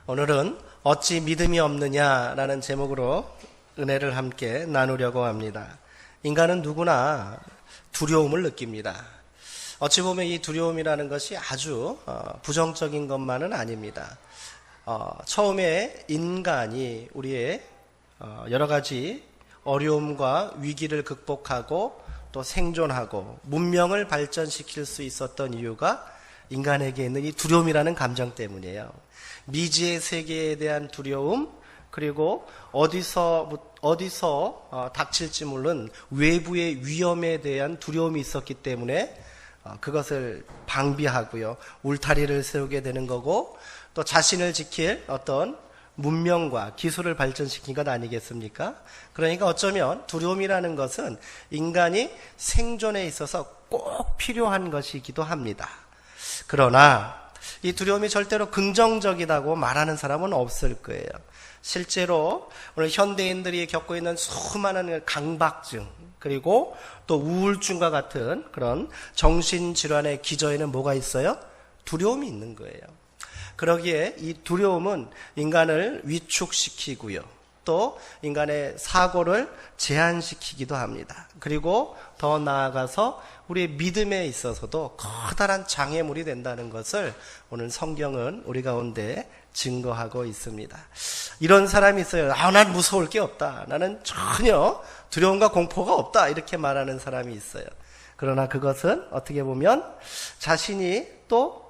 오늘은 어찌 믿음이 없느냐라는 제목으로 은혜를 함께 나누려고 합니다. 인간은 누구나 두려움을 느낍니다. 어찌 보면 이 두려움이라는 것이 아주 부정적인 것만은 아닙니다. 처음에 인간이 우리의 여러 가지 어려움과 위기를 극복하고 또 생존하고 문명을 발전시킬 수 있었던 이유가 인간에게 있는 이 두려움이라는 감정 때문이에요. 미지의 세계에 대한 두려움, 그리고 어디서 닥칠지 모르는 외부의 위험에 대한 두려움이 있었기 때문에 그것을 방비하고요, 울타리를 세우게 되는 거고, 또 자신을 지킬 어떤 문명과 기술을 발전시킨 것 아니겠습니까? 그러니까 어쩌면 두려움이라는 것은 인간이 생존에 있어서 꼭 필요한 것이기도 합니다. 그러나 이 두려움이 절대로 긍정적이라고 말하는 사람은 없을 거예요. 실제로 오늘 현대인들이 겪고 있는 수많은 강박증, 그리고 또 우울증과 같은 그런 정신질환의 기저에는 뭐가 있어요? 두려움이 있는 거예요. 그러기에 이 두려움은 인간을 위축시키고요, 또 인간의 사고를 제한시키기도 합니다. 그리고 더 나아가서 우리의 믿음에 있어서도 커다란 장애물이 된다는 것을 오늘 성경은 우리 가운데 증거하고 있습니다. 이런 사람이 있어요. 난 무서울 게 없다, 나는 전혀 두려움과 공포가 없다, 이렇게 말하는 사람이 있어요. 그러나 그것은 어떻게 보면 자신이 또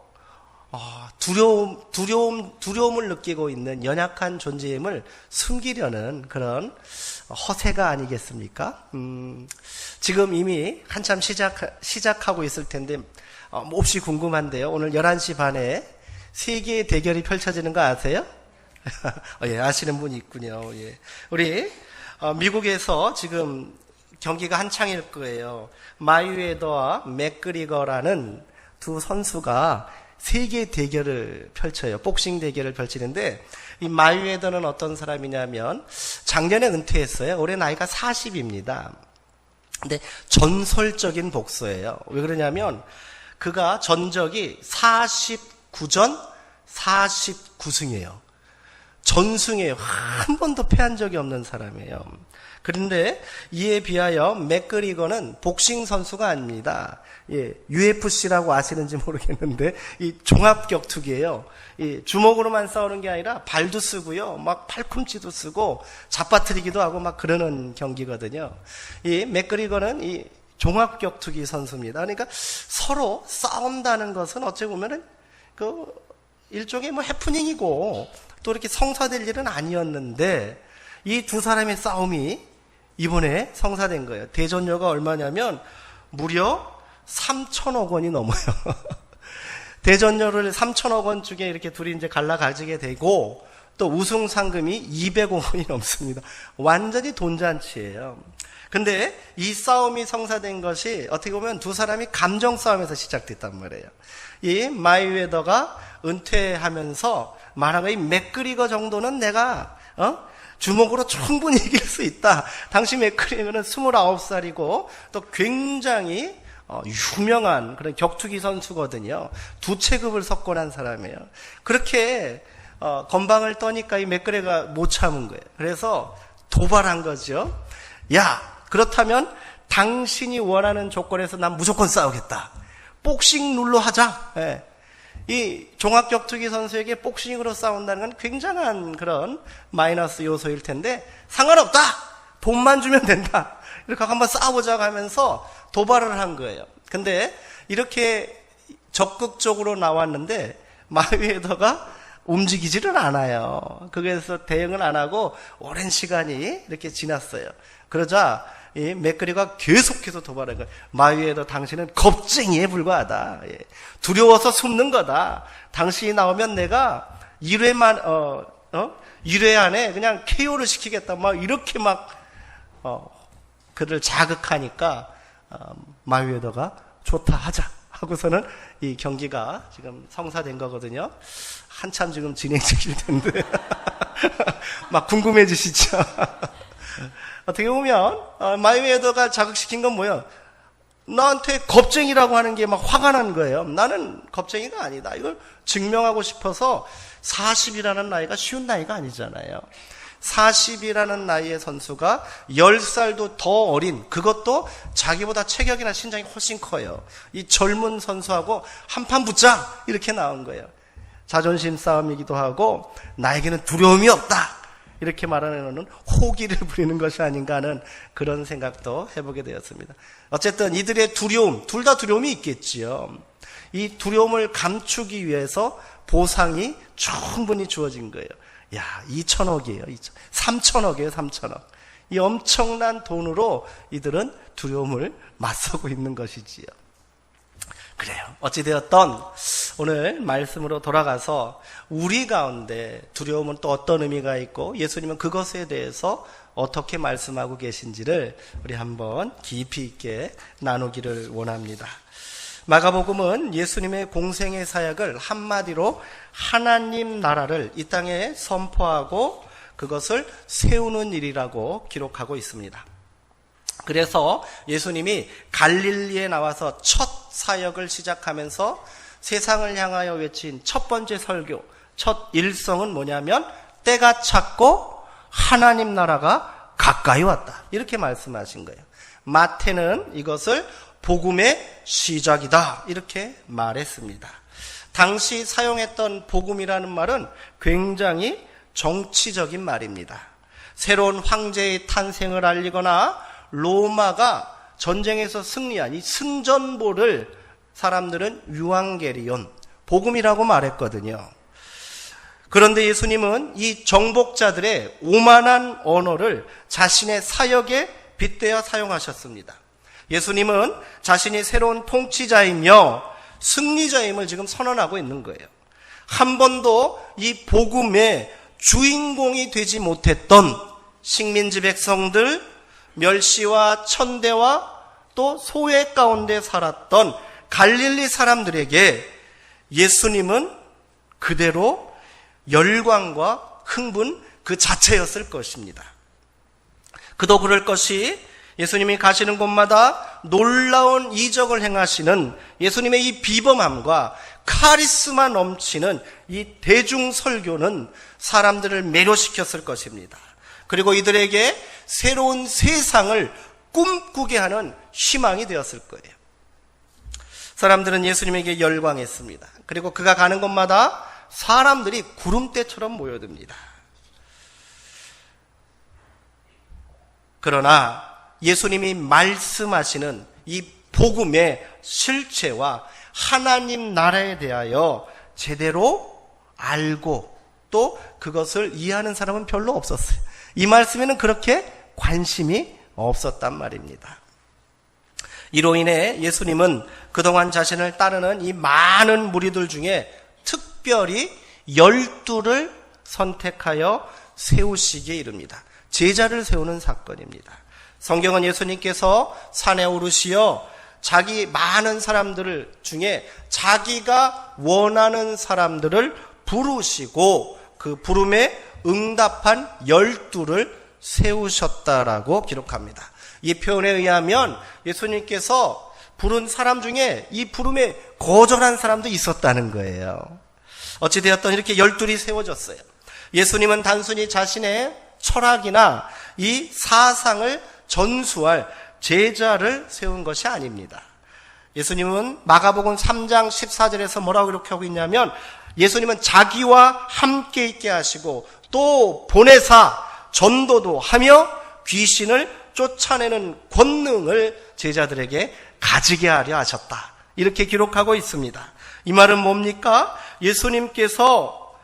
두려움을 느끼고 있는 연약한 존재임을 숨기려는 그런 허세가 아니겠습니까? 지금 이미 한참 시작하고 있을 텐데 몹시 궁금한데요. 오늘 11시 반에 세계의 대결이 펼쳐지는 거 아세요? 예, 아시는 분이 있군요. 예. 우리 미국에서 지금 경기가 한창일 거예요. 마이웨더와 맥그리거라는 두 선수가 세계 대결을 펼쳐요. 복싱 대결을 펼치는데, 이 마이웨더는 어떤 사람이냐면 작년에 은퇴했어요. 올해 나이가 40입니다. 근데 전설적인 복서예요. 왜 그러냐면 그가 전적이 49전 49승이에요. 전승이에요. 한 번도 패한 적이 없는 사람이에요. 그런데 이에 비하여 맥그리거는 복싱 선수가 아닙니다. 예, UFC라고 아시는지 모르겠는데 이 종합격투기예요. 이 주먹으로만 싸우는 게 아니라 발도 쓰고요, 막 팔꿈치도 쓰고 잡아뜨리기도 하고 막 그러는 경기거든요. 이 맥그리거는 이 종합격투기 선수입니다. 그러니까 서로 싸운다는 것은 어찌 보면은 그 일종의 뭐 해프닝이고 또 이렇게 성사될 일은 아니었는데, 이 두 사람의 싸움이 이번에 성사된 거예요. 대전료가 얼마냐면 무려 3천억 원이 넘어요. 대전료를 3천억 원 중에 이렇게 둘이 이제 갈라 가지게 되고, 또 우승 상금이 200억 원이 넘습니다. 완전히 돈잔치예요. 근데 이 싸움이 성사된 것이 어떻게 보면 두 사람이 감정 싸움에서 시작됐단 말이에요. 이 마이웨더가 은퇴하면서 말하고, 이 맥그리거 정도는 내가 주먹으로 충분히 이길 수 있다. 당시 맥그리거는 29살이고 또 굉장히 유명한 그런 격투기 선수거든요. 두 체급을 석권한 사람이에요. 그렇게 건방을 떠니까 이 맥그리거가 못 참은 거예요. 그래서 도발한 거죠. 야, 그렇다면 당신이 원하는 조건에서 난 무조건 싸우겠다. 복싱 룰로 하자. 예. 이 종합격투기 선수에게 복싱으로 싸운다는 건 굉장한 그런 마이너스 요소일 텐데, 상관없다, 돈만 주면 된다, 이렇게 한번 싸워보자고 하면서 도발을 한 거예요. 근데 이렇게 적극적으로 나왔는데 마이웨더가 움직이지를 않아요. 거기에서 대응을 안 하고 오랜 시간이 이렇게 지났어요. 그러자 이 맥그리거가 계속해서 도발한 거예요. 마이웨더, 당신은 겁쟁이에 불과하다. 예. 두려워서 숨는 거다. 당신이 나오면 내가 1회 안에 그냥 KO를 시키겠다. 막 이렇게 그를 자극하니까 마이웨더가 좋다 하자 하고서는 이 경기가 지금 성사된 거거든요. 한참 지금 진행 중일 텐데 막 궁금해지시죠? 어떻게 보면 마이웨더가 자극시킨 건 뭐예요? 나한테 겁쟁이라고 하는 게 막 화가 난 거예요. 나는 겁쟁이가 아니다. 이걸 증명하고 싶어서 40이라는 나이가 쉬운 나이가 아니잖아요. 40이라는 나이의 선수가 10살도 더 어린, 그것도 자기보다 체격이나 신장이 훨씬 커요. 이 젊은 선수하고 한판 붙자 이렇게 나온 거예요. 자존심 싸움이기도 하고 나에게는 두려움이 없다 이렇게 말하는 호기를 부리는 것이 아닌가 하는 그런 생각도 해보게 되었습니다. 어쨌든 이들의 두려움, 둘 다 두려움이 있겠지요. 이 두려움을 감추기 위해서 보상이 충분히 주어진 거예요. 야, 2천억이에요. 3천억이에요. 3천억. 이 엄청난 돈으로 이들은 두려움을 맞서고 있는 것이지요. 그래요. 어찌되었던 오늘 말씀으로 돌아가서 우리 가운데 두려움은 또 어떤 의미가 있고 예수님은 그것에 대해서 어떻게 말씀하고 계신지를 우리 한번 깊이 있게 나누기를 원합니다. 마가복음은 예수님의 공생의 사역을 한마디로 하나님 나라를 이 땅에 선포하고 그것을 세우는 일이라고 기록하고 있습니다. 그래서 예수님이 갈릴리에 나와서 첫 사역을 시작하면서 세상을 향하여 외친 첫 번째 설교, 첫 일성은 뭐냐면 때가 찼고 하나님 나라가 가까이 왔다. 이렇게 말씀하신 거예요. 마태는 이것을 복음의 시작이다. 이렇게 말했습니다. 당시 사용했던 복음이라는 말은 굉장히 정치적인 말입니다. 새로운 황제의 탄생을 알리거나 로마가 전쟁에서 승리한 이 승전보를 사람들은 유앙게리온, 복음이라고 말했거든요. 그런데 예수님은 이 정복자들의 오만한 언어를 자신의 사역에 빗대어 사용하셨습니다. 예수님은 자신이 새로운 통치자이며 승리자임을 지금 선언하고 있는 거예요. 한 번도 이 복음의 주인공이 되지 못했던 식민지 백성들, 멸시와 천대와 또 소외 가운데 살았던 갈릴리 사람들에게 예수님은 그대로 열광과 흥분 그 자체였을 것입니다. 그도 그럴 것이 예수님이 가시는 곳마다 놀라운 이적을 행하시는 예수님의 이 비범함과 카리스마 넘치는 이 대중 설교는 사람들을 매료시켰을 것입니다. 그리고 이들에게 새로운 세상을 꿈꾸게 하는 희망이 되었을 거예요. 사람들은 예수님에게 열광했습니다. 그리고 그가 가는 곳마다 사람들이 구름대처럼 모여듭니다. 그러나 예수님이 말씀하시는 이 복음의 실체와 하나님 나라에 대하여 제대로 알고 또 그것을 이해하는 사람은 별로 없었어요. 이 말씀에는 그렇게 관심이 없었단 말입니다. 이로 인해 예수님은 그동안 자신을 따르는 이 많은 무리들 중에 특별히 12를 선택하여 세우시기에 이릅니다. 제자를 세우는 사건입니다. 성경은 예수님께서 산에 오르시어 자기 많은 사람들 중에 자기가 원하는 사람들을 부르시고 그 부름에 응답한 12를 세우셨다라고 기록합니다. 이 표현에 의하면 예수님께서 부른 사람 중에 이 부름에 거절한 사람도 있었다는 거예요. 어찌되었든 이렇게 12이 세워졌어요. 예수님은 단순히 자신의 철학이나 이 사상을 전수할 제자를 세운 것이 아닙니다. 예수님은 마가복음 3장 14절에서 뭐라고 이렇게 하고 있냐면 예수님은 자기와 함께 있게 하시고 또 보내사 전도도 하며 귀신을 쫓아내는 권능을 제자들에게 가지게 하려 하셨다. 이렇게 기록하고 있습니다. 이 말은 뭡니까? 예수님께서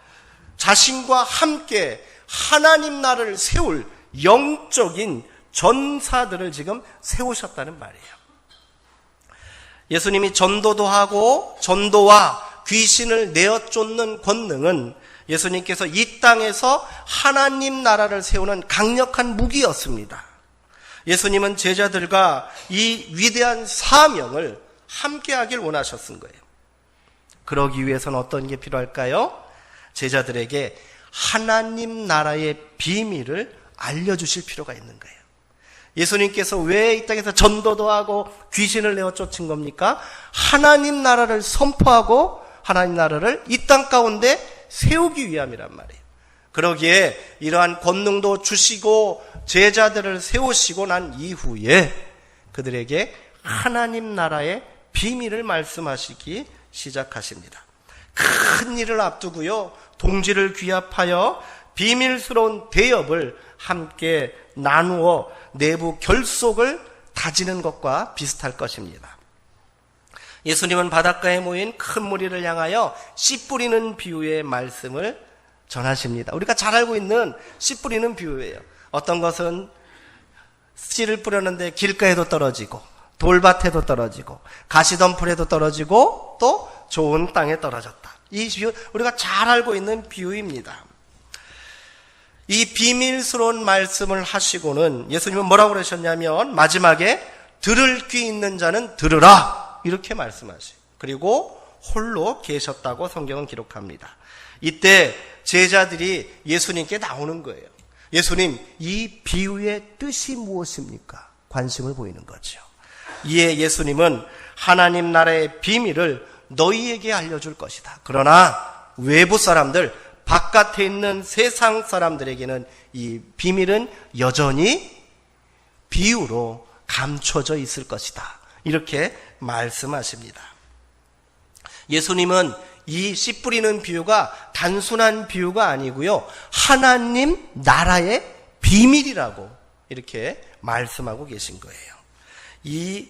자신과 함께 하나님 나라를 세울 영적인 전사들을 지금 세우셨다는 말이에요. 예수님이 전도도 하고 전도와 귀신을 내어 쫓는 권능은 예수님께서 이 땅에서 하나님 나라를 세우는 강력한 무기였습니다. 예수님은 제자들과 이 위대한 사명을 함께하길 원하셨은 거예요. 그러기 위해서는 어떤 게 필요할까요? 제자들에게 하나님 나라의 비밀을 알려주실 필요가 있는 거예요. 예수님께서 왜 이 땅에서 전도도 하고 귀신을 내어 쫓은 겁니까? 하나님 나라를 선포하고 하나님 나라를 이 땅 가운데 세우기 위함이란 말이에요. 그러기에 이러한 권능도 주시고 제자들을 세우시고 난 이후에 그들에게 하나님 나라의 비밀을 말씀하시기 시작하십니다. 큰 일을 앞두고요, 동지를 귀합하여 비밀스러운 대업을 함께 나누어 내부 결속을 다지는 것과 비슷할 것입니다. 예수님은 바닷가에 모인 큰 무리를 향하여 씨 뿌리는 비유의 말씀을 전하십니다. 우리가 잘 알고 있는 씨 뿌리는 비유예요. 어떤 것은 씨를 뿌렸는데 길가에도 떨어지고 돌밭에도 떨어지고 가시덤불에도 떨어지고 또 좋은 땅에 떨어졌다. 이 비유 우리가 잘 알고 있는 비유입니다. 이 비밀스러운 말씀을 하시고는 예수님은 뭐라고 그러셨냐면 마지막에 들을 귀 있는 자는 들으라 이렇게 말씀하세요. 그리고 홀로 계셨다고 성경은 기록합니다. 이때 제자들이 예수님께 나오는 거예요. 예수님, 이 비유의 뜻이 무엇입니까? 관심을 보이는 거죠. 이에 예수님은 하나님 나라의 비밀을 너희에게 알려줄 것이다. 그러나 외부 사람들, 바깥에 있는 세상 사람들에게는 이 비밀은 여전히 비유로 감춰져 있을 것이다. 이렇게 말씀하십니다. 예수님은 이 씨 뿌리는 비유가 단순한 비유가 아니고요, 하나님 나라의 비밀이라고 이렇게 말씀하고 계신 거예요. 이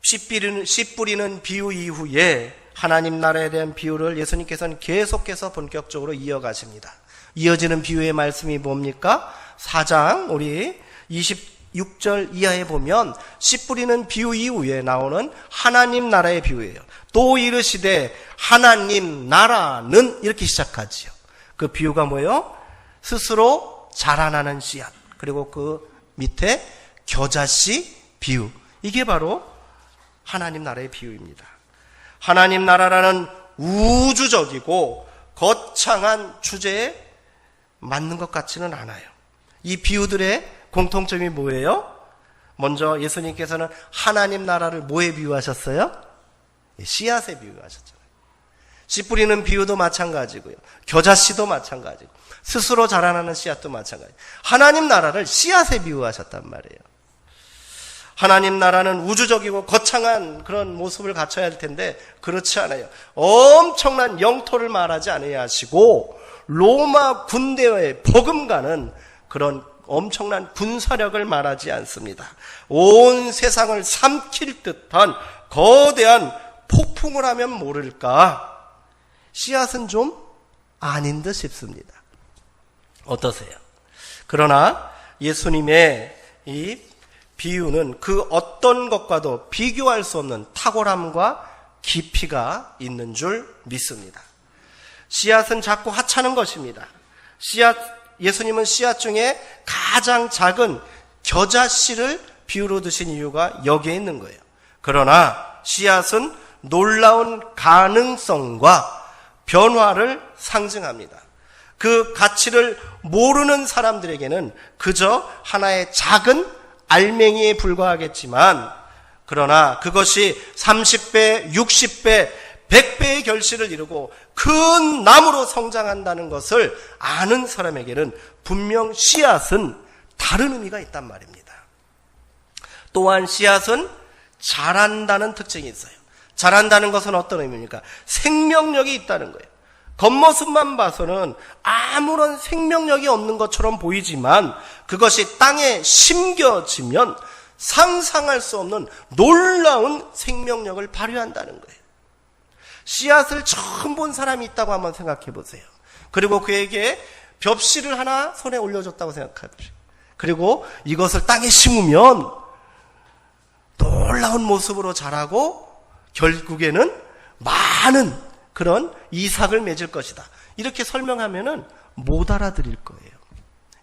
씨 뿌리는 비유 이후에 하나님 나라에 대한 비유를 예수님께서는 계속해서 본격적으로 이어가십니다. 이어지는 비유의 말씀이 뭡니까? 4장 우리 26절 이하에 보면 씨 뿌리는 비유 이후에 나오는 하나님 나라의 비유예요. 또 이르시되 하나님 나라는 이렇게 시작하지요. 그 비유가 뭐예요? 스스로 자라나는 씨앗, 그리고 그 밑에 겨자씨 비유, 이게 바로 하나님 나라의 비유입니다. 하나님 나라라는 우주적이고 거창한 주제에 맞는 것 같지는 않아요. 이 비유들의 공통점이 뭐예요? 먼저 예수님께서는 하나님 나라를 뭐에 비유하셨어요? 씨앗에 비유하셨잖아요. 씨 뿌리는 비유도 마찬가지고요, 겨자씨도 마찬가지고 스스로 자라나는 씨앗도 마찬가지고 하나님 나라를 씨앗에 비유하셨단 말이에요. 하나님 나라는 우주적이고 거창한 그런 모습을 갖춰야 할 텐데 그렇지 않아요. 엄청난 영토를 말하지 않아야 하시고 로마 군대의 버금가는 그런 엄청난 군사력을 말하지 않습니다. 온 세상을 삼킬 듯한 거대한 폭풍을 하면 모를까? 씨앗은 좀 아닌 듯 싶습니다. 어떠세요? 그러나 예수님의 이 비유는 그 어떤 것과도 비교할 수 없는 탁월함과 깊이가 있는 줄 믿습니다. 씨앗은 작고 하찮은 것입니다. 예수님은 씨앗 중에 가장 작은 겨자씨를 비유로 드신 이유가 여기에 있는 거예요. 그러나 씨앗은 놀라운 가능성과 변화를 상징합니다. 그 가치를 모르는 사람들에게는 그저 하나의 작은 알맹이에 불과하겠지만, 그러나 그것이 30배, 60배, 100배의 결실을 이루고 큰 나무로 성장한다는 것을 아는 사람에게는 분명 씨앗은 다른 의미가 있단 말입니다. 또한 씨앗은 자란다는 특징이 있어요. 자란다는 것은 어떤 의미입니까? 생명력이 있다는 거예요. 겉모습만 봐서는 아무런 생명력이 없는 것처럼 보이지만 그것이 땅에 심겨지면 상상할 수 없는 놀라운 생명력을 발휘한다는 거예요. 씨앗을 처음 본 사람이 있다고 한번 생각해 보세요. 그리고 그에게 벽실을 하나 손에 올려줬다고 생각하십시오. 그리고 이것을 땅에 심으면 놀라운 모습으로 자라고 결국에는 많은 그런 이삭을 맺을 것이다. 이렇게 설명하면은 못 알아들을 거예요.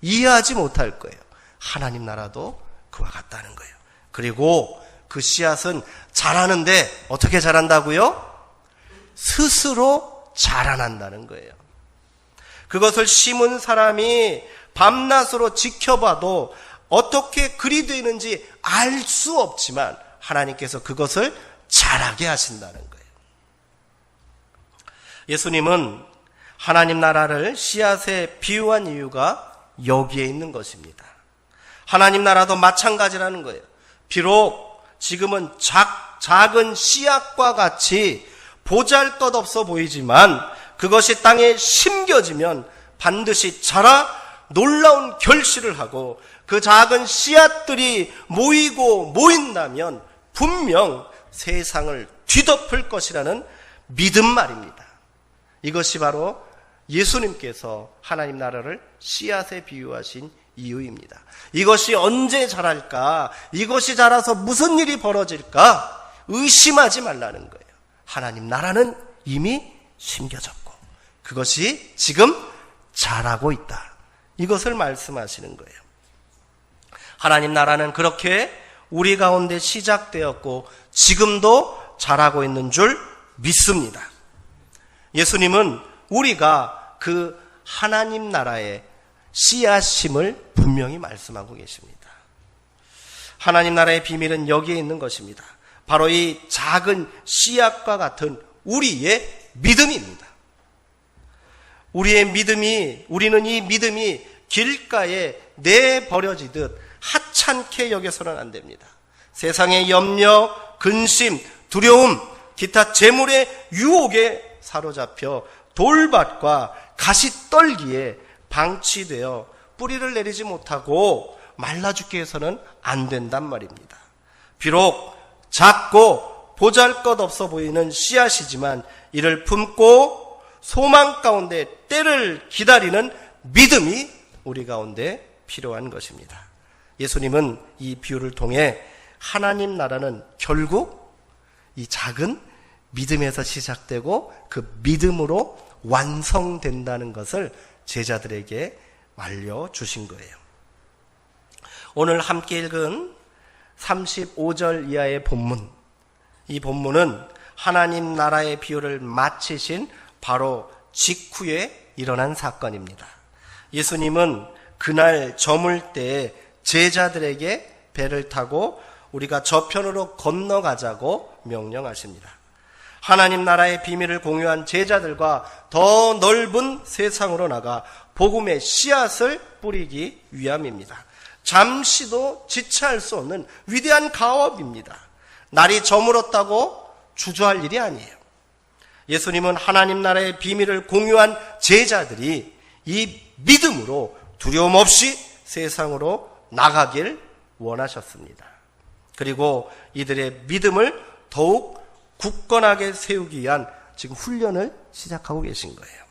이해하지 못할 거예요. 하나님 나라도 그와 같다는 거예요. 그리고 그 씨앗은 자라는데 어떻게 자란다고요? 스스로 자라난다는 거예요. 그것을 심은 사람이 밤낮으로 지켜봐도 어떻게 그리 되는지 알 수 없지만 하나님께서 그것을 자라게 하신다는 거예요. 예수님은 하나님 나라를 씨앗에 비유한 이유가 여기에 있는 것입니다. 하나님 나라도 마찬가지라는 거예요. 비록 지금은 작은 씨앗과 같이 보잘것없어 보이지만 그것이 땅에 심겨지면 반드시 자라 놀라운 결실을 하고 그 작은 씨앗들이 모인다면 분명 세상을 뒤덮을 것이라는 믿음 말입니다. 이것이 바로 예수님께서 하나님 나라를 씨앗에 비유하신 이유입니다. 이것이 언제 자랄까? 이것이 자라서 무슨 일이 벌어질까? 의심하지 말라는 거예요. 하나님 나라는 이미 심겨졌고 그것이 지금 자라고 있다. 이것을 말씀하시는 거예요. 하나님 나라는 그렇게 우리 가운데 시작되었고 지금도 자라고 있는 줄 믿습니다. 예수님은 우리가 그 하나님 나라의 씨앗임을 분명히 말씀하고 계십니다. 하나님 나라의 비밀은 여기에 있는 것입니다. 바로 이 작은 씨앗과 같은 우리의 믿음입니다. 우리는 이 믿음이 길가에 내버려지듯 하찮게 여겨서는 안 됩니다. 세상의 염려, 근심, 두려움, 기타 재물의 유혹에 사로잡혀 돌밭과 가시떨기에 방치되어 뿌리를 내리지 못하고 말라 죽게 해서는 안 된단 말입니다. 비록 작고 보잘것없어 보이는 씨앗이지만 이를 품고 소망 가운데 때를 기다리는 믿음이 우리 가운데 필요한 것입니다. 예수님은 이 비유를 통해 하나님 나라는 결국 이 작은 믿음에서 시작되고 그 믿음으로 완성된다는 것을 제자들에게 알려주신 거예요. 오늘 함께 읽은 35절 이하의 본문, 이 본문은 하나님 나라의 비유를 마치신 바로 직후에 일어난 사건입니다. 예수님은 그날 저물 때에 제자들에게 배를 타고 우리가 저편으로 건너가자고 명령하십니다. 하나님 나라의 비밀을 공유한 제자들과 더 넓은 세상으로 나가 복음의 씨앗을 뿌리기 위함입니다. 잠시도 지체할 수 없는 위대한 가업입니다. 날이 저물었다고 주저할 일이 아니에요. 예수님은 하나님 나라의 비밀을 공유한 제자들이 이 믿음으로 두려움 없이 세상으로 나가길 원하셨습니다. 그리고 이들의 믿음을 더욱 굳건하게 세우기 위한 지금 훈련을 시작하고 계신 거예요.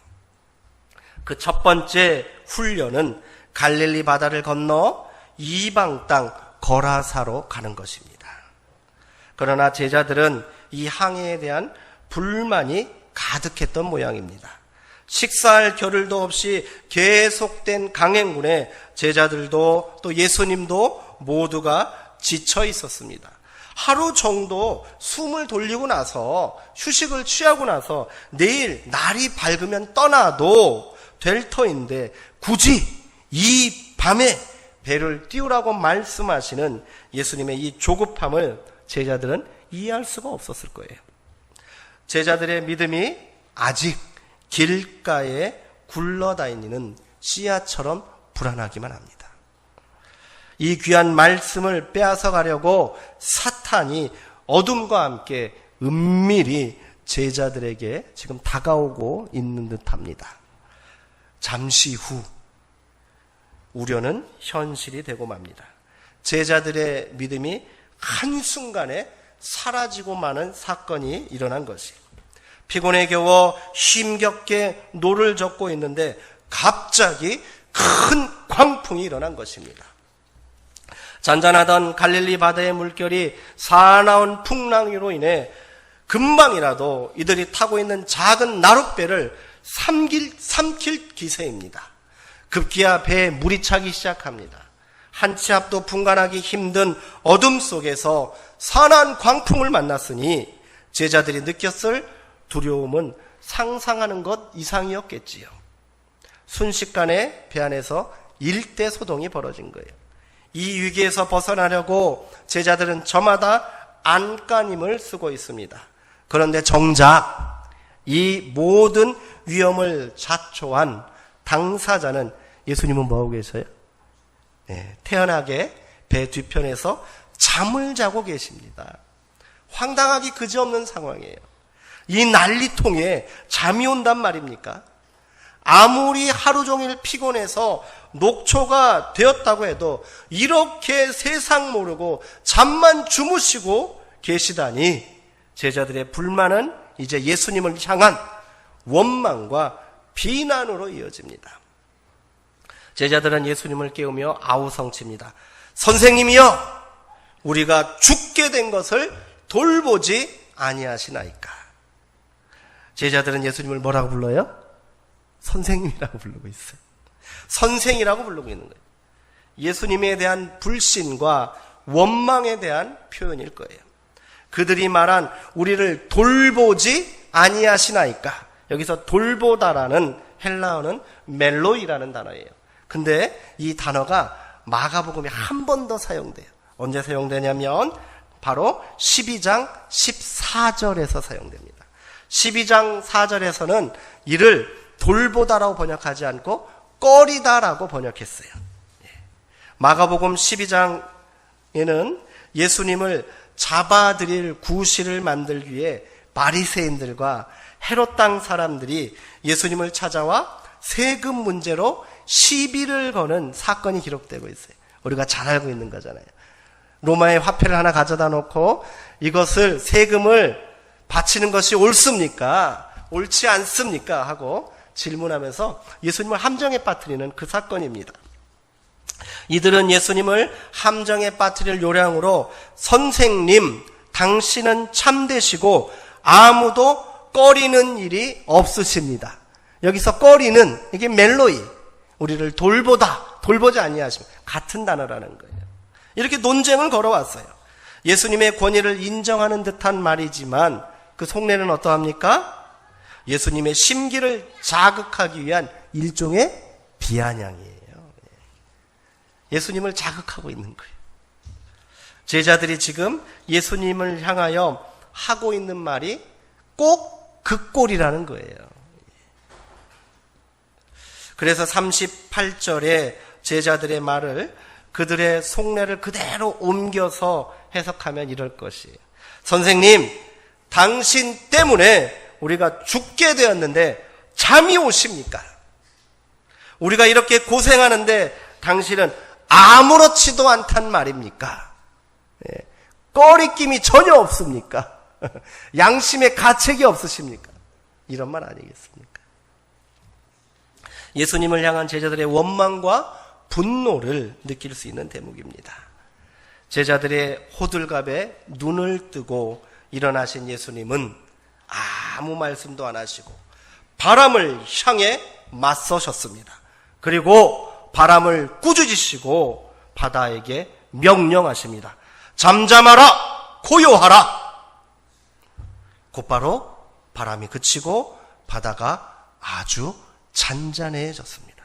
그 첫 번째 훈련은 갈릴리 바다를 건너 이방 땅 거라사로 가는 것입니다. 그러나 제자들은 이 항해에 대한 불만이 가득했던 모양입니다. 식사할 겨를도 없이 계속된 강행군에 제자들도 또 예수님도 모두가 지쳐 있었습니다. 하루 정도 숨을 돌리고 나서 휴식을 취하고 나서 내일 날이 밝으면 떠나도 될 터인데 굳이 이 밤에 배를 띄우라고 말씀하시는 예수님의 이 조급함을 제자들은 이해할 수가 없었을 거예요. 제자들의 믿음이 아직 길가에 굴러다니는 씨앗처럼 불안하기만 합니다. 이 귀한 말씀을 빼앗아 가려고 사탄이 어둠과 함께 은밀히 제자들에게 지금 다가오고 있는 듯합니다. 잠시 후 우려는 현실이 되고 맙니다. 제자들의 믿음이 한순간에 사라지고 마는 사건이 일어난 것이 피곤에 겨워 힘겹게 노를 젓고 있는데 갑자기 큰 광풍이 일어난 것입니다. 잔잔하던 갈릴리 바다의 물결이 사나운 풍랑으로 인해 금방이라도 이들이 타고 있는 작은 나룻배를 삼킬 기세입니다. 급기야 배에 물이 차기 시작합니다. 한 치 앞도 분간하기 힘든 어둠 속에서 선한 광풍을 만났으니 제자들이 느꼈을 두려움은 상상하는 것 이상이었겠지요. 순식간에 배 안에서 일대소동이 벌어진 거예요. 이 위기에서 벗어나려고 제자들은 저마다 안간힘을 쓰고 있습니다. 그런데 정작 이 모든 위험을 자초한 당사자는 예수님은 뭐하고 계셔요? 태연하게 배 뒤편에서 잠을 자고 계십니다. 황당하기 그지없는 상황이에요. 이 난리통에 잠이 온단 말입니까? 아무리 하루 종일 피곤해서 녹초가 되었다고 해도 이렇게 세상 모르고 잠만 주무시고 계시다니 제자들의 불만은 이제 예수님을 향한 원망과 비난으로 이어집니다. 제자들은 예수님을 깨우며 아우성칩니다. 선생님이여, 우리가 죽게 된 것을 돌보지 아니하시나이까. 제자들은 예수님을 뭐라고 불러요? 선생님이라고 부르고 있어요. 선생이라고 부르고 있는 거예요. 예수님에 대한 불신과 원망에 대한 표현일 거예요. 그들이 말한 우리를 돌보지 아니하시나이까. 여기서 돌보다라는 헬라어는 멜로이라는 단어예요. 근데 이 단어가 마가복음에 한 번 더 사용돼요. 언제 사용되냐면 바로 12장 14절에서 사용됩니다. 12장 4절에서는 이를 돌보다라고 번역하지 않고 꺼리다라고 번역했어요. 마가복음 12장에는 예수님을 잡아들일 구실을 만들기 위해 바리새인들과 헤롯 땅 사람들이 예수님을 찾아와 세금 문제로 시비를 거는 사건이 기록되고 있어요. 우리가 잘 알고 있는 거잖아요. 로마의 화폐를 하나 가져다 놓고 이것을 세금을 바치는 것이 옳습니까? 옳지 않습니까? 하고 질문하면서 예수님을 함정에 빠뜨리는 그 사건입니다. 이들은 예수님을 함정에 빠뜨릴 요량으로 선생님, 당신은 참되시고 아무도 꺼리는 일이 없으십니다. 여기서 꺼리는 이게 멜로이, 우리를 돌보지 아니하십니다. 같은 단어라는 거예요. 이렇게 논쟁을 걸어왔어요. 예수님의 권위를 인정하는 듯한 말이지만 그 속내는 어떠합니까? 예수님의 심기를 자극하기 위한 일종의 비아냥이에요. 예수님을 자극하고 있는 거예요. 제자들이 지금 예수님을 향하여 하고 있는 말이 꼭 그 꼴이라는 거예요. 그래서 38절에 제자들의 말을 그들의 속내를 그대로 옮겨서 해석하면 이럴 것이에요. 선생님, 당신 때문에 우리가 죽게 되었는데 잠이 오십니까? 우리가 이렇게 고생하는데 당신은 아무렇지도 않단 말입니까? 꺼리낌이 전혀 없습니까? 양심의 가책이 없으십니까? 이런 말 아니겠습니까? 예수님을 향한 제자들의 원망과 분노를 느낄 수 있는 대목입니다. 제자들의 호들갑에 눈을 뜨고 일어나신 예수님은 아무 말씀도 안 하시고 바람을 향해 맞서셨습니다. 그리고 바람을 꾸짖으시고 바다에게 명령하십니다. 잠잠하라, 고요하라. 곧바로 바람이 그치고 바다가 아주 잔잔해졌습니다.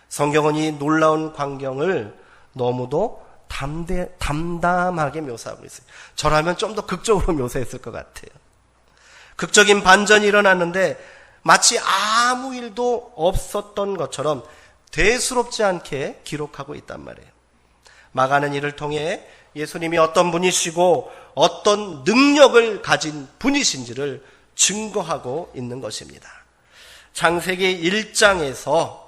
성경은 이 놀라운 광경을 너무도 담담하게 묘사하고 있어요. 저라면 좀 더 극적으로 묘사했을 것 같아요. 극적인 반전이 일어났는데 마치 아무 일도 없었던 것처럼 대수롭지 않게 기록하고 있단 말이에요. 마가는 이를 통해 예수님이 어떤 분이시고 어떤 능력을 가진 분이신지를 증거하고 있는 것입니다. 창세기 1장에서,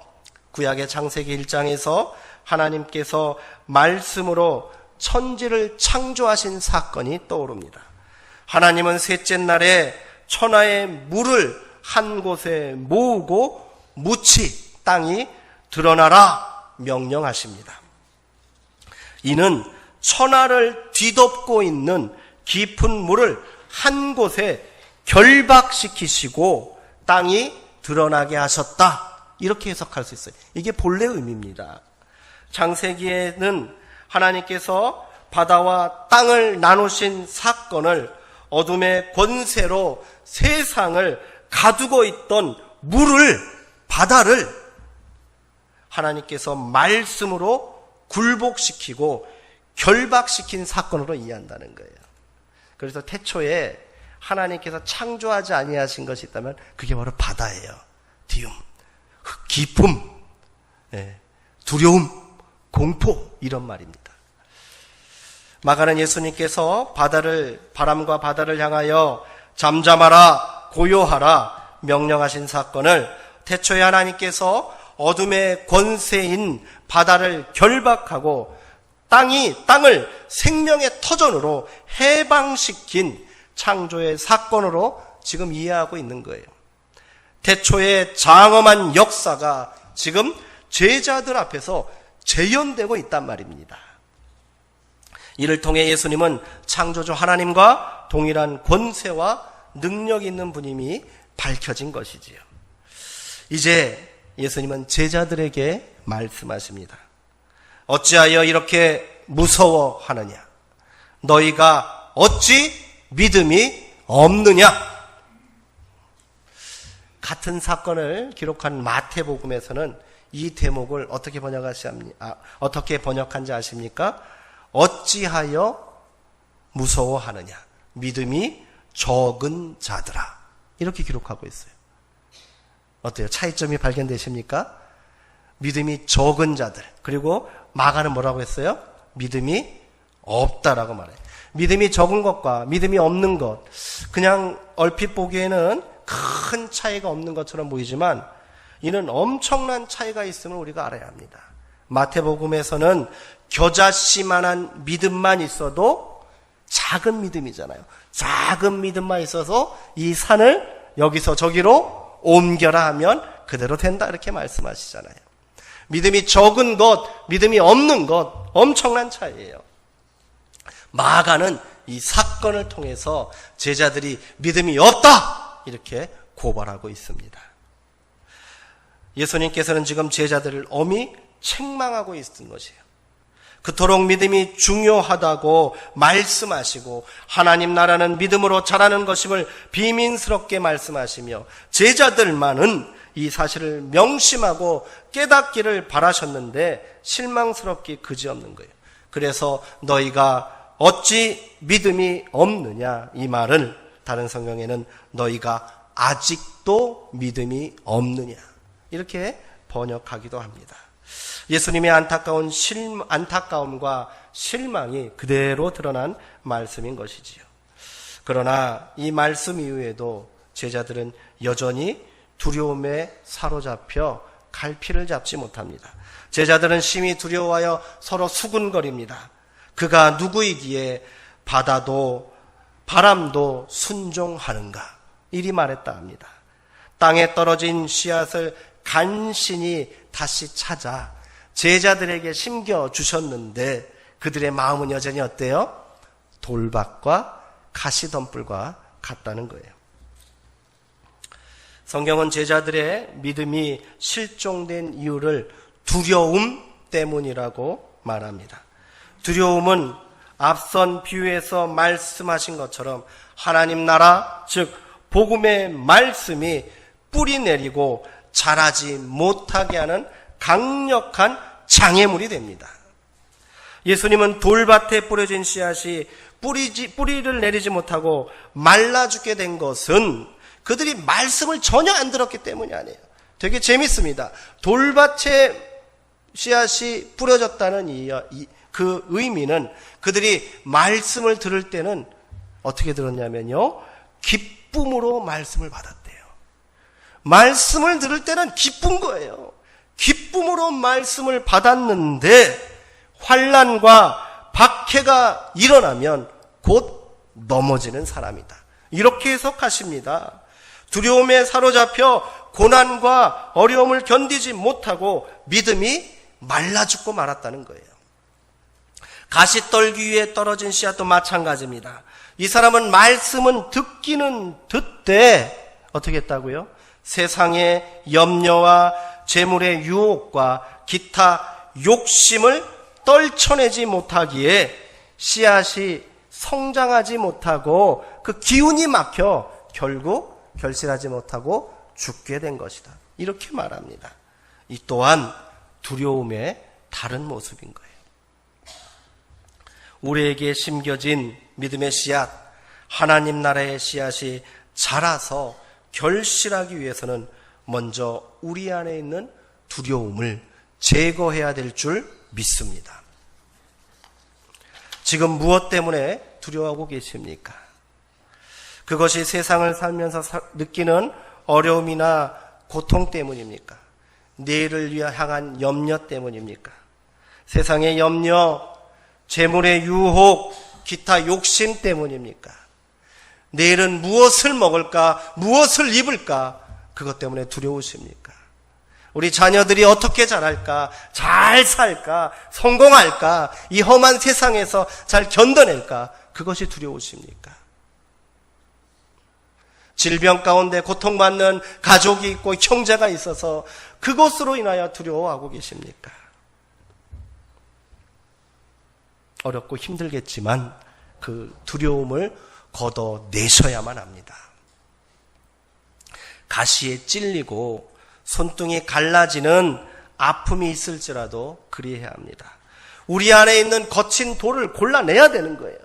구약의 창세기 1장에서 하나님께서 말씀으로 천지를 창조하신 사건이 떠오릅니다. 하나님은 셋째 날에 천하의 물을 한 곳에 모으고 묻히 땅이 드러나라 명령하십니다. 이는 천하를 뒤덮고 있는 깊은 물을 한 곳에 결박시키시고 땅이 드러나게 하셨다. 이렇게 해석할 수 있어요. 이게 본래 의미입니다. 창세기에는 하나님께서 바다와 땅을 나누신 사건을 어둠의 권세로 세상을 가두고 있던 물을, 바다를 하나님께서 말씀으로 굴복시키고 결박시킨 사건으로 이해한다는 거예요. 그래서 태초에 하나님께서 창조하지 아니하신 것이 있다면 그게 바로 바다예요. 디움, 기쁨, 두려움, 공포 이런 말입니다. 마가는 예수님께서 바람과 바다를 향하여 잠잠하라, 고요하라 명령하신 사건을 태초에 하나님께서 어둠의 권세인 바다를 결박하고 땅을 생명의 터전으로 해방시킨 창조의 사건으로 지금 이해하고 있는 거예요. 태초의 장엄한 역사가 지금 제자들 앞에서 재현되고 있단 말입니다. 이를 통해 예수님은 창조주 하나님과 동일한 권세와 능력이 있는 분임이 밝혀진 것이지요. 이제 예수님은 제자들에게 말씀하십니다. 어찌하여 이렇게 무서워하느냐? 너희가 어찌 믿음이 없느냐? 같은 사건을 기록한 마태복음에서는 이 대목을 어떻게 번역한지 아십니까? 어찌하여 무서워하느냐? 믿음이 적은 자들아. 이렇게 기록하고 있어요. 어때요? 차이점이 발견되십니까? 믿음이 적은 자들. 그리고 마가는 뭐라고 했어요? 믿음이 없다라고 말해요. 믿음이 적은 것과 믿음이 없는 것, 그냥 얼핏 보기에는 큰 차이가 없는 것처럼 보이지만 이는 엄청난 차이가 있음을 우리가 알아야 합니다. 마태복음에서는 겨자씨만한 믿음만 있어도 작은 믿음이잖아요. 작은 믿음만 있어서 이 산을 여기서 저기로 옮겨라 하면 그대로 된다 이렇게 말씀하시잖아요. 믿음이 적은 것, 믿음이 없는 것 엄청난 차이예요. 마가는 이 사건을 통해서 제자들이 믿음이 없다 이렇게 고발하고 있습니다. 예수님께서는 지금 제자들을 엄히 책망하고 있는 것이에요. 그토록 믿음이 중요하다고 말씀하시고 하나님 나라는 믿음으로 자라는 것임을 비민스럽게 말씀하시며 제자들만은 이 사실을 명심하고 깨닫기를 바라셨는데 실망스럽기 그지없는 거예요. 그래서 너희가 어찌 믿음이 없느냐, 이 말을 다른 성경에는 너희가 아직도 믿음이 없느냐 이렇게 번역하기도 합니다. 예수님의 안타까움과 실망이 그대로 드러난 말씀인 것이지요. 그러나 이 말씀 이후에도 제자들은 여전히 두려움에 사로잡혀 갈피를 잡지 못합니다. 제자들은 심히 두려워하여 서로 수군거립니다. 그가 누구이기에 바다도 바람도 순종하는가? 이리 말했다 합니다. 땅에 떨어진 씨앗을 간신히 다시 찾아 제자들에게 심겨주셨는데 그들의 마음은 여전히 어때요? 돌밭과 가시덤불과 같다는 거예요. 성경은 제자들의 믿음이 실종된 이유를 두려움 때문이라고 말합니다. 두려움은 앞선 비유에서 말씀하신 것처럼 하나님 나라, 즉 복음의 말씀이 뿌리 내리고 자라지 못하게 하는 강력한 장애물이 됩니다. 예수님은 돌밭에 뿌려진 씨앗이 뿌리를 내리지 못하고 말라 죽게 된 것은 그들이 말씀을 전혀 안 들었기 때문이 아니에요. 되게 재밌습니다. 돌밭에 씨앗이 뿌려졌다는 그 의미는 그들이 말씀을 들을 때는 어떻게 들었냐면요, 기쁨으로 말씀을 받았대요. 말씀을 들을 때는 기쁜 거예요. 기쁨으로 말씀을 받았는데 환난과 박해가 일어나면 곧 넘어지는 사람이다. 이렇게 해석하십니다. 두려움에 사로잡혀 고난과 어려움을 견디지 못하고 믿음이 말라 죽고 말았다는 거예요. 가시떨기 위에 떨어진 씨앗도 마찬가지입니다. 이 사람은 말씀은 듣기는 듣되 어떻게 했다고요? 세상의 염려와 재물의 유혹과 기타 욕심을 떨쳐내지 못하기에 씨앗이 성장하지 못하고 그 기운이 막혀 결국 결실하지 못하고 죽게 된 것이다. 이렇게 말합니다. 이 또한 두려움의 다른 모습인 거예요. 우리에게 심겨진 믿음의 씨앗, 하나님 나라의 씨앗이 자라서 결실하기 위해서는 먼저 우리 안에 있는 두려움을 제거해야 될 줄 믿습니다. 지금 무엇 때문에 두려워하고 계십니까? 그것이 세상을 살면서 느끼는 어려움이나 고통 때문입니까? 내일을 향한 염려 때문입니까? 세상의 염려, 재물의 유혹, 기타 욕심 때문입니까? 내일은 무엇을 먹을까, 무엇을 입을까? 그것 때문에 두려우십니까? 우리 자녀들이 어떻게 자랄까, 잘 살까, 성공할까, 이 험한 세상에서 잘 견뎌낼까? 그것이 두려우십니까? 질병 가운데 고통받는 가족이 있고 형제가 있어서 그것으로 인하여 두려워하고 계십니까? 어렵고 힘들겠지만 그 두려움을 걷어내셔야만 합니다. 가시에 찔리고 손등이 갈라지는 아픔이 있을지라도 그리해야 합니다. 우리 안에 있는 거친 돌을 골라내야 되는 거예요.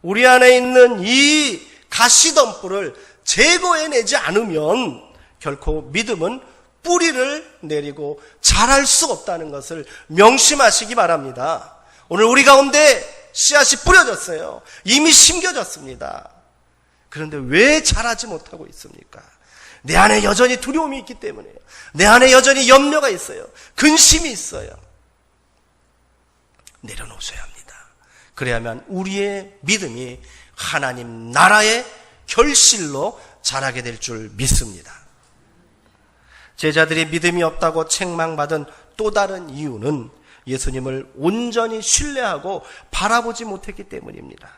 우리 안에 있는 이 가시덤불을 제거해내지 않으면 결코 믿음은 뿌리를 내리고 자랄 수 없다는 것을 명심하시기 바랍니다. 오늘 우리 가운데 씨앗이 뿌려졌어요. 이미 심겨졌습니다. 그런데 왜 자라지 못하고 있습니까? 내 안에 여전히 두려움이 있기 때문이에요. 내 안에 여전히 염려가 있어요. 근심이 있어요. 내려놓으셔야 합니다. 그래야만 우리의 믿음이 하나님 나라의 결실로 자라게 될 줄 믿습니다. 제자들이 믿음이 없다고 책망받은 또 다른 이유는 예수님을 온전히 신뢰하고 바라보지 못했기 때문입니다.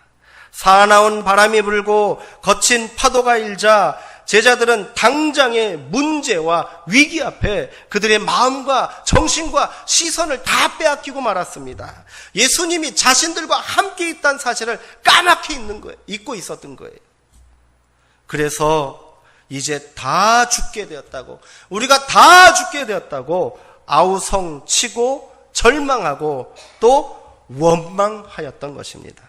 사나운 바람이 불고 거친 파도가 일자 제자들은 당장의 문제와 위기 앞에 그들의 마음과 정신과 시선을 다 빼앗기고 말았습니다. 예수님이 자신들과 함께 있다는 사실을 까맣게 잊고 있었던 거예요. 그래서 이제 다 죽게 되었다고, 우리가 다 죽게 되었다고 아우성치고 절망하고 또 원망하였던 것입니다.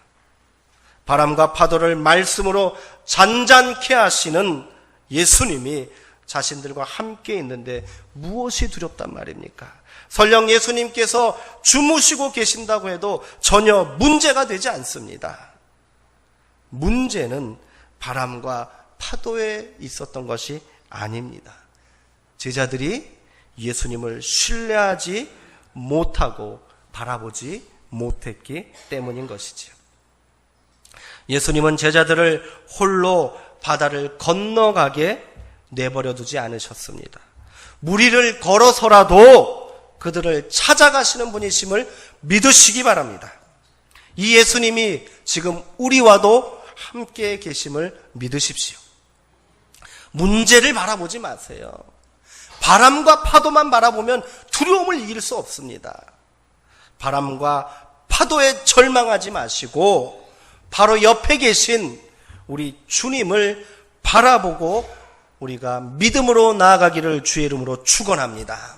바람과 파도를 말씀으로 잔잔케 하시는 예수님이 자신들과 함께 있는데 무엇이 두렵단 말입니까? 설령 예수님께서 주무시고 계신다고 해도 전혀 문제가 되지 않습니다. 문제는 바람과 파도에 있었던 것이 아닙니다. 제자들이 예수님을 신뢰하지 못하고 바라보지 못했기 때문인 것이지요. 예수님은 제자들을 홀로 바다를 건너가게 내버려 두지 않으셨습니다. 무리를 걸어서라도 그들을 찾아가시는 분이심을 믿으시기 바랍니다. 이 예수님이 지금 우리와도 함께 계심을 믿으십시오. 문제를 바라보지 마세요. 바람과 파도만 바라보면 두려움을 이길 수 없습니다. 바람과 파도에 절망하지 마시고 바로 옆에 계신 우리 주님을 바라보고 우리가 믿음으로 나아가기를 주의 이름으로 축원합니다.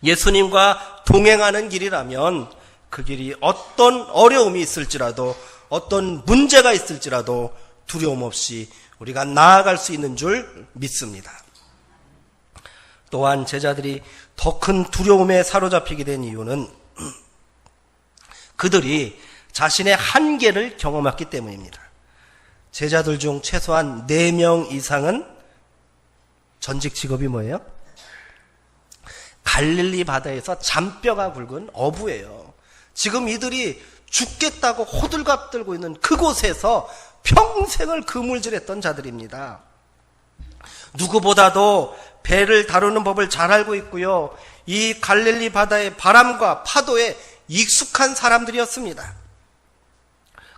예수님과 동행하는 길이라면 그 길이 어떤 어려움이 있을지라도 어떤 문제가 있을지라도 두려움 없이 우리가 나아갈 수 있는 줄 믿습니다. 또한 제자들이 더 큰 두려움에 사로잡히게 된 이유는 그들이 자신의 한계를 경험했기 때문입니다. 제자들 중 최소한 4명 이상은 전직 직업이 뭐예요? 갈릴리 바다에서 잔뼈가 굵은 어부예요. 지금 이들이 죽겠다고 호들갑 들고 있는 그곳에서 평생을 그물질했던 자들입니다. 누구보다도 배를 다루는 법을 잘 알고 있고요. 이 갈릴리 바다의 바람과 파도에 익숙한 사람들이었습니다.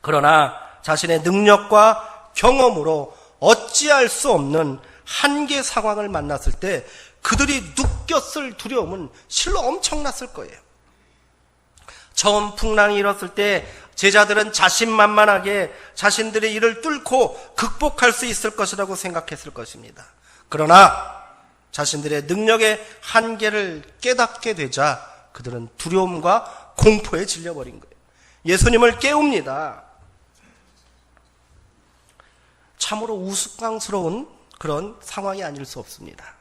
그러나 자신의 능력과 경험으로 어찌할 수 없는 한계 상황을 만났을 때 그들이 느꼈을 두려움은 실로 엄청났을 거예요. 처음 풍랑이 일었을 때 제자들은 자신만만하게 자신들의 일을 뚫고 극복할 수 있을 것이라고 생각했을 것입니다. 그러나 자신들의 능력의 한계를 깨닫게 되자 그들은 두려움과 공포에 질려버린 거예요. 예수님을 깨웁니다. 참으로 우스꽝스러운 그런 상황이 아닐 수 없습니다.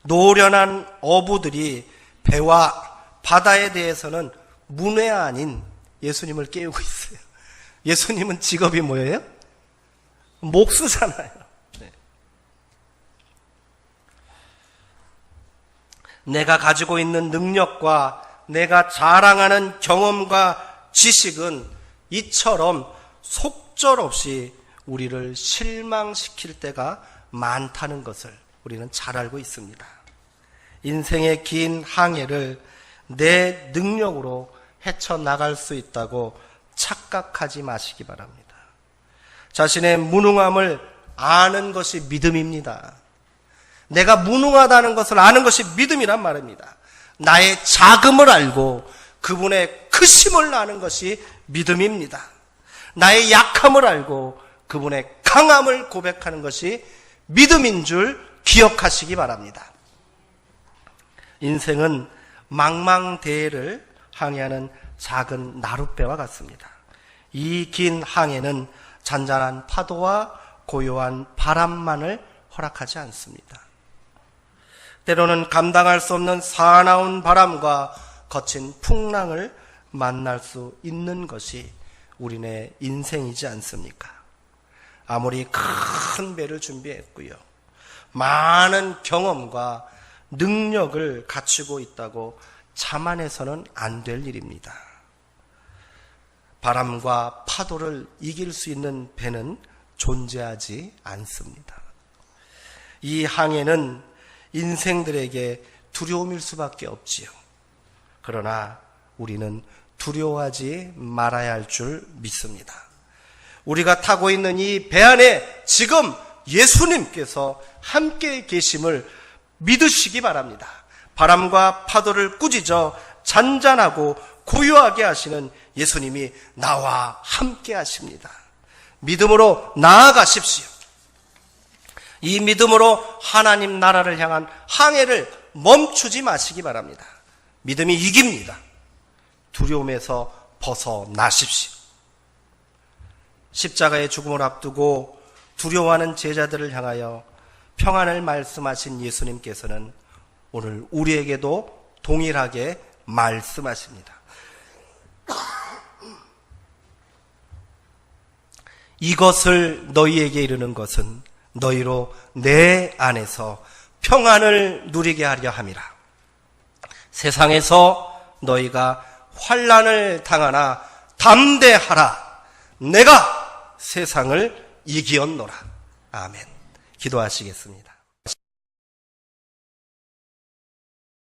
노련한 어부들이 배와 바다에 대해서는 문외가 아닌 예수님을 깨우고 있어요. 예수님은 직업이 뭐예요? 목수잖아요. 네. 내가 가지고 있는 능력과 내가 자랑하는 경험과 지식은 이처럼 속절없이 우리를 실망시킬 때가 많다는 것을 우리는 잘 알고 있습니다. 인생의 긴 항해를 내 능력으로 헤쳐나갈 수 있다고 착각하지 마시기 바랍니다. 자신의 무능함을 아는 것이 믿음입니다. 내가 무능하다는 것을 아는 것이 믿음이란 말입니다. 나의 작음을 알고 그분의 크심을 아는 것이 믿음입니다. 나의 약함을 알고 그분의 강함을 고백하는 것이 믿음인 줄 기억하시기 바랍니다. 인생은 망망대해를 항해하는 작은 나룻배와 같습니다. 이 긴 항해는 잔잔한 파도와 고요한 바람만을 허락하지 않습니다. 때로는 감당할 수 없는 사나운 바람과 거친 풍랑을 만날 수 있는 것이 우리네 인생이지 않습니까? 아무리 큰 배를 준비했고요, 많은 경험과 능력을 갖추고 있다고 자만해서는 안 될 일입니다. 바람과 파도를 이길 수 있는 배는 존재하지 않습니다. 이 항해는 인생들에게 두려움일 수밖에 없지요. 그러나 우리는 두려워하지 말아야 할 줄 믿습니다. 우리가 타고 있는 이 배 안에 지금 예수님께서 함께 계심을 믿으시기 바랍니다. 바람과 파도를 꾸짖어 잔잔하고 고요하게 하시는 예수님이 나와 함께 하십니다. 믿음으로 나아가십시오. 이 믿음으로 하나님 나라를 향한 항해를 멈추지 마시기 바랍니다. 믿음이 이깁니다. 두려움에서 벗어나십시오. 십자가의 죽음을 앞두고 두려워하는 제자들을 향하여 평안을 말씀하신 예수님께서는 오늘 우리에게도 동일하게 말씀하십니다. 이것을 너희에게 이르는 것은 너희로 내 안에서 평안을 누리게 하려 함이라. 세상에서 너희가 환난을 당하나 담대하라. 내가 세상을 이기었노라. 아멘. 기도하시겠습니다.